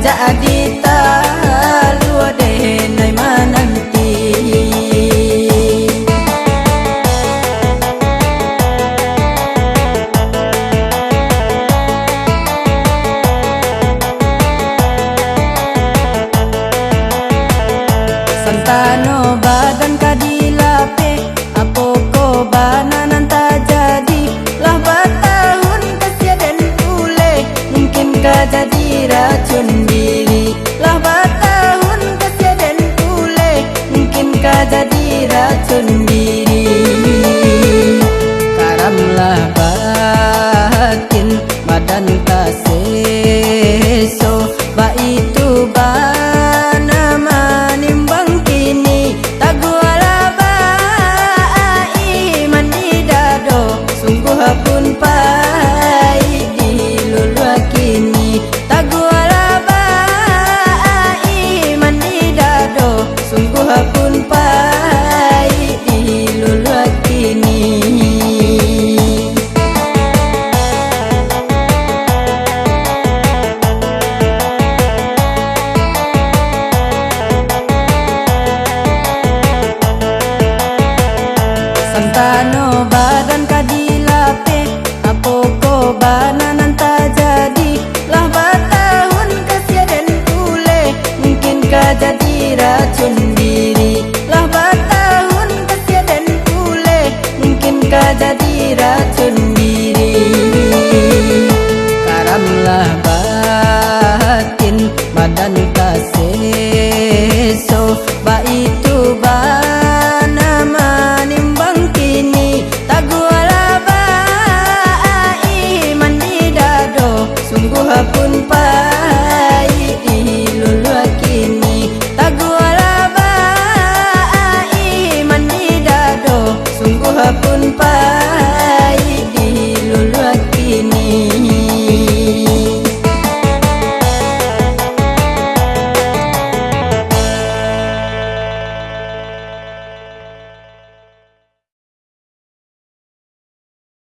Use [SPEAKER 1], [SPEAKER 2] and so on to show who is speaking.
[SPEAKER 1] jadi talu deh nai mananti. Santano badan kadilape apoko bananan tak jadi lah batahun kesiadan tule mungkin kah jadi racun diri lah batahun kesiadan tule mungkin kah jadi racun diri. Karamlah batin badan tak seso ba itu bana manimbang kini taguala ba iman di dado sungguh